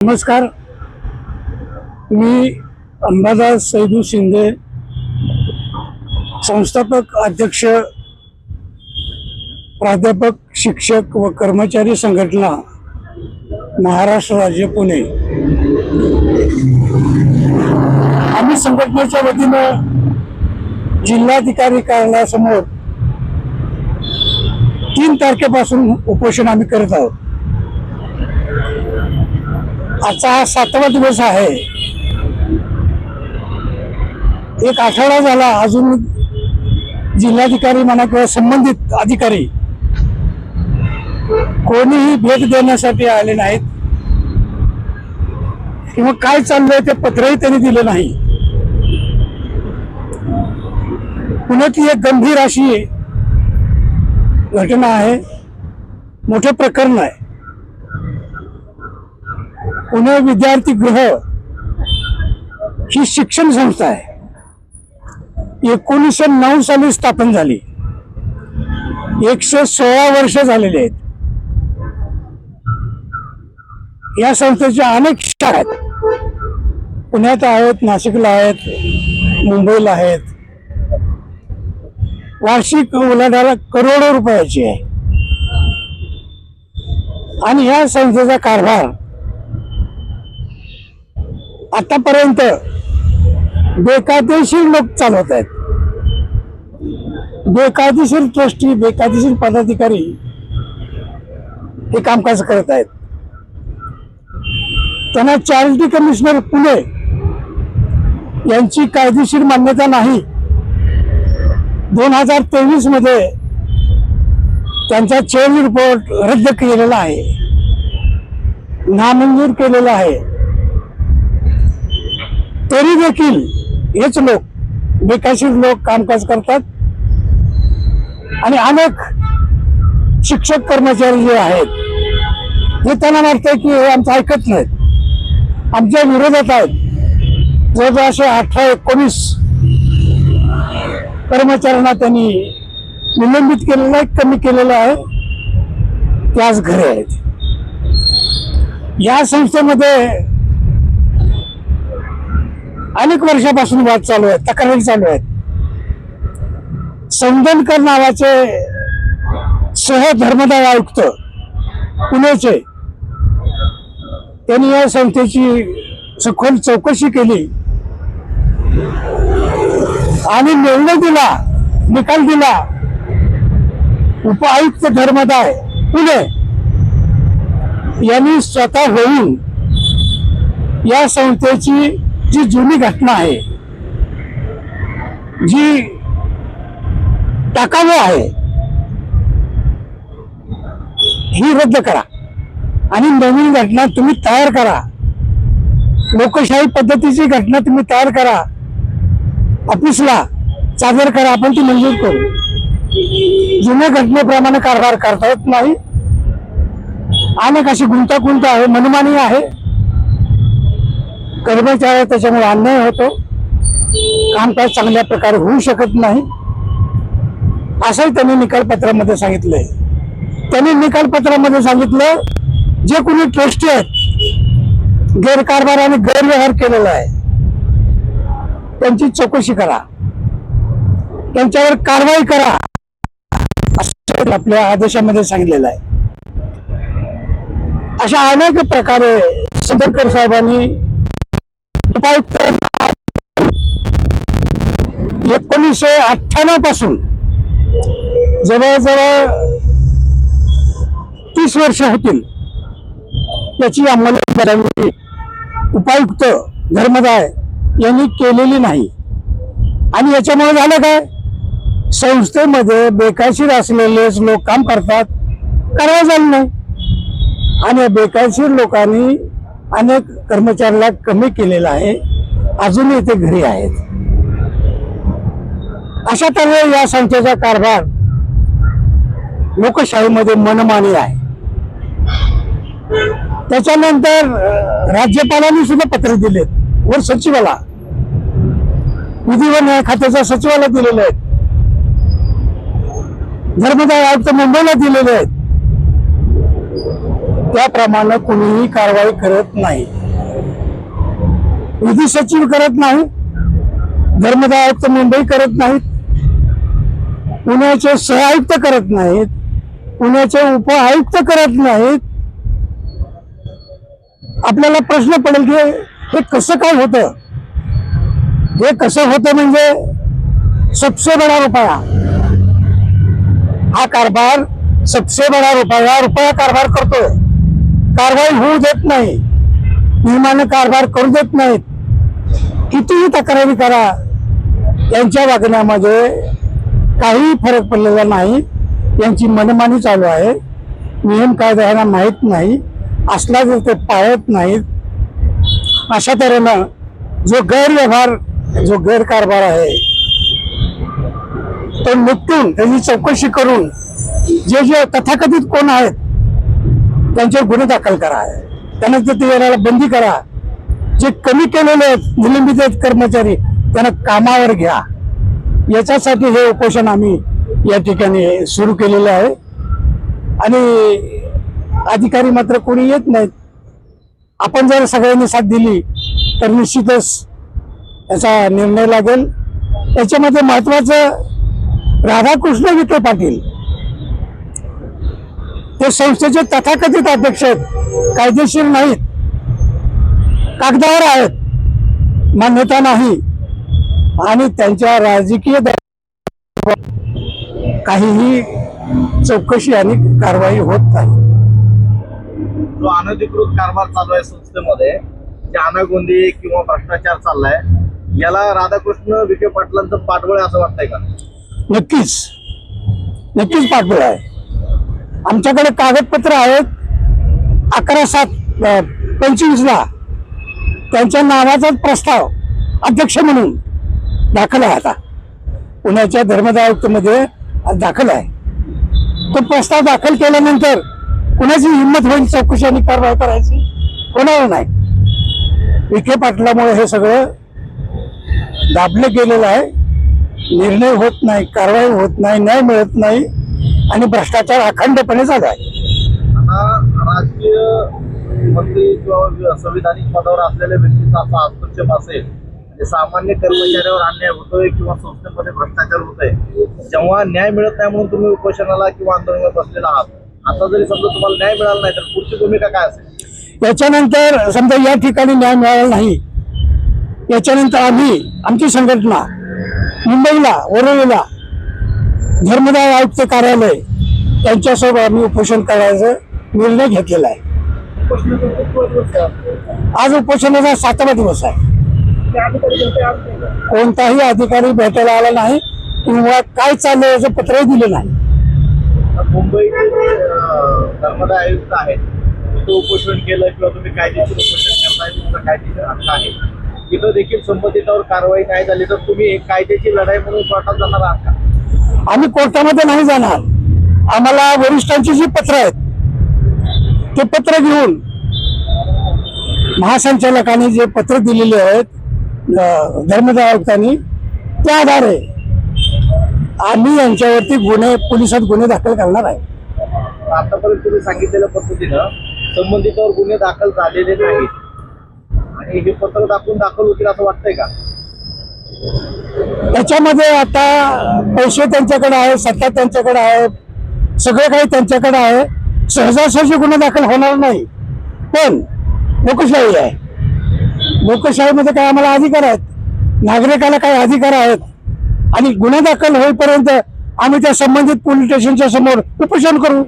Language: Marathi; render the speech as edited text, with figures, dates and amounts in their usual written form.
नमस्कार. मी अंबादास सैदू शिंदे, संस्थापक अध्यक्ष, प्राध्यापक, शिक्षक व कर्मचारी संघटना, महाराष्ट्र राज्य, पुणे. आम्ही संघटनेच्या वतीनं जिल्हाधिकारी कार्यालयासमोर 3 तारखेपासून उपोषण आम्ही करत आहोत. आजचा हा 7वा दिवस आहे. एक आठवडा झाला, अजून जिल्हाधिकारी म्हणा किंवा संबंधित अधिकारी कोणीही भेट देण्यासाठी आले नाहीत किंवा काय चाललंय ते पत्रही त्यांनी दिलं नाही. पुण्यातली एक गंभीर अशी घटना आहे, मोठे प्रकरण आहे. पुणे विद्यार्थी गृह ही शिक्षण संस्था आहे. 1909 साली स्थापन झाली. 116 वर्ष झालेली आहेत. या संस्थेच्या अनेक शाखा आहेत. पुण्यात आहेत, नाशिकला आहेत, मुंबईला आहेत. वार्षिक उलाढाल करोडो रुपयाची आहे. आणि या संस्थेचा कारभार आतापर्यंत बेकायदेशीर लोक चालवत आहेत. बेकायदेशीर ट्रस्टी, बेकायदेशीर पदाधिकारी हे कामकाज करत आहेत. त्यांना चॅरिटी कमिशनर पुणे यांची कायदेशीर मान्यता नाही. 2023 मध्ये त्यांचा चेंज रिपोर्ट रद्द केलेला आहे, नामंजूर केलेला आहे. तरी देखील हेच लोक, बेकायदेशीर लोक कामकाज करतात. आणि अनेक शिक्षक कर्मचारी जे आहेत हे त्यांना वाटतंय की हे आमचं ऐकत नाहीत, आमच्या विरोधात आहेत. जवळजवळ असे 18-19 कर्मचाऱ्यांना त्यांनी निलंबित केलेलं आहे, कमी केलेलं आहे. ते आज घरी आहेत. या संस्थेमध्ये अनेक वर्षापासून वाद चालू आहेत, तक्रारी चालू आहेत. संदनकर नावाचे धर्मदाय आयुक्त पुण्याचे, त्यांनी या संस्थेची सखोल चौकशी केली आणि निर्णय दिला, निकाल दिला. उपआयुक्त धर्मदाय पुणे यांनी स्वतः होऊन या संस्थेची जी जुनी घटना आहे, जी टाकाऊ आहे, ही रद्द करा आणि नवीन घटना तुम्ही तयार करा. लोकशाही पद्धतीची घटना तुम्ही तयार करा, ऑफिसला सादर करा, आपण ती मंजूर करू. जुन्या घटनेप्रमाणे कारभार करता येत नाही. अनेक अशी गुंतागुंत आहे, मनमानी आहे. कर्मचारी त्याच्यामुळे अन्याय होतो, कामकाज चांगल्या प्रकारे होऊ शकत नाही, असंही त्यांनी निकालपत्रामध्ये सांगितलंय. त्यांनी निकालपत्रामध्ये सांगितलं, जे कोणी ट्रस्टी आहेत, गैरकारभार आणि गैरव्यवहार केलेला आहे, त्यांची चौकशी करा, त्यांच्यावर कारवाई करा, असं आपल्या आदेशामध्ये सांगितलेलं आहे. अशा अनेक प्रकारे संदनकर साहेबांनी उपायुक्त 1998 पासून जवळजवळ 30 वर्ष होतील याची अंमलबजावणी उपायुक्त धर्मदाय यांनी केलेली नाही. आणि याच्यामुळे झालं काय, संस्थेमध्ये बेकायदेशीर असलेलेच लोक काम करतात, कारवाई झाली नाही. आणि बेकायदेशीर लोकांनी अनेक कर्मचाऱ्याला कमी केलेलं आहे, अजूनही ते घरी आहेत. अशा तऱ्हे या संस्थेचा कारभार लोकशाहीमध्ये मनमानी आहे. त्याच्यानंतर राज्यपालांनी सुद्धा पत्र दिलेत, वर सचिवाला, विधी व न्याय खात्याच्या सचिवाला दिलेले आहेत, धर्मदाय आयुक्त मुंबईला दिलेले आहेत. त्याप्रमाणे कुणीही कारवाई करत नाही. विधी सचिव करत नाही, धर्मदाय आयुक्त मुंबई करत नाहीत, पुण्याचे सहआयुक्त करत नाहीत, पुण्याचे उपआयुक्त करत नाहीत. आपल्याला प्रश्न पडेल की हे कसं काय होतं. हे कसं होतं म्हणजे सबसे बडा रुपया हा कारभार, सबसे बडा रुपया कारभार करतोय. कारवाई होऊ देत नाही, नियमाने कारभार करू देत नाहीत. कितीही तक्रारी करा, यांच्या वागण्यामध्ये काही फरक पडलेला नाही. यांची मनमानी चालू आहे. नियम कायदा यांना माहीत नाही, असला जर ते पाळत नाहीत. अशा तऱ्हेनं जो गैरव्यवहार, जो गैरकारभार आहे तो निपटून त्याची चौकशी करून जे जे तथाकथित कोण आहेत त्यांच्यावर गुन्हे दाखल करा, त्यांना ते येण्याला बंदी करा. जे कमी केलेले आहेत, निलंबित आहेत कर्मचारी, त्यांना कामावर घ्या. याच्यासाठी हे उपोषण आम्ही या ठिकाणी सुरू केलेलं आहे. आणि अधिकारी मात्र कोणी येत नाहीत. आपण जर सगळ्यांनी साथ दिली तर निश्चितच याचा निर्णय लागेल. याच्यामध्ये महत्वाचं, राधाकृष्ण विखे पाटील ते संस्थेचे तथाकथित अध्यक्ष आहेत, कायदेशीर नाहीत, कागदावर आहेत, मान्यता नाही. आणि त्यांच्या राजकीय काहीही चौकशी आणि कारवाई होत नाही. जो अनधिकृत कारभार चालू आहे संस्थेमध्ये, चानागोंदी किंवा भ्रष्टाचार चाललाय, याला राधाकृष्ण विखे पाटलांचं पाठबळ आहे असं वाटतंय का? नक्कीच नक्कीच पाठबळ आहे. आमच्याकडे कागदपत्र आहेत. 11/7/25 त्यांच्या नावाचा प्रस्ताव अध्यक्ष म्हणून दाखल आहे. आता पुण्याच्या धर्मदाय आयुक्तमध्ये दाखल आहे. तो प्रस्ताव दाखल केल्यानंतर कुणाची हिंमत होईल चौकशी आणि कारवाई करायची? कोणाला नाही. विखे पाटलामुळे हे सगळं दाबलं गेलेलं आहे. निर्णय होत नाही, कारवाई होत नाही, न्याय मिळत नाही आणि भ्रष्टाचार अखंडपणे चालू आहे. आता राजकीय मंत्री किंवा संविधानिक पदावर असलेल्या व्यक्तीचा असा हस्तक्षेप असेल, म्हणजे सामान्य कर्मचाऱ्यावर अन्याय होतोय किंवा संस्थेमध्ये भ्रष्टाचार होतोय, जेव्हा न्याय मिळत नाही म्हणून तुम्ही उपोषणाला किंवा आंदोलनात बसलेला आहात, आता जरी समजा तुम्हाला न्याय मिळाला नाही तर पुढची भूमिका काय असेल? याच्यानंतर समजा या ठिकाणी न्याय मिळाला नाही, याच्यानंतर आम्ही, आमची संघटना मुंबईला, वरळीला धर्मदाय आयुक्त कार्यालय यांच्यासोबत आम्ही उपोषण करायचा निर्णय घेतलेला आहे. आज उपोषणाचा 7वा दिवस आहे. कोणताही अधिकारी भेटायला आला नाही किंवा काय चाललंय याचं पत्रही दिलं नाही. मुंबईचे धर्मदाय आयुक्त आहेत, तो उपोषण केलं किंवा तुम्ही कायदेशीर उपोषण करताय, तुमचा कायदेशीर हक्क आहे, तिथं देखील संबंधितावर कारवाई नाही झाली तर तुम्ही कायद्याची लढाई म्हणून कोर्टात जाणार आहात का? आम्ही कोर्टामध्ये नाही जाणार. आम्हाला वरिष्ठांची जी पत्र आहेत ते पत्र घेऊन, महासंचालकांनी जे पत्र दिलेले आहेत धर्मदाय आयुक्तांनी, त्या आधारे आम्ही यांच्यावरती पोलिसात गुन्हे दाखल करणार आहे. आतापर्यंत तुम्ही सांगितलेल्या पद्धतीनं संबंधितावर गुन्हे दाखल झालेले नाहीत आणि हे पत्र दाखल होतील असं वाटतंय का? त्याच्यामध्ये आता पैसे त्यांच्याकडे आहे, सत्ता त्यांच्याकडे आहे, सगळं काही त्यांच्याकडे आहे. सहजासहजी गुन्हा दाखल होणार नाही. पण लोकशाही आहे, लोकशाहीमध्ये काय आम्हाला अधिकार आहेत, नागरिकाला काही अधिकार आहेत. आणि गुन्हा दाखल होईपर्यंत आम्ही त्या संबंधित पोलीस स्टेशनच्या समोर उपोषण करू.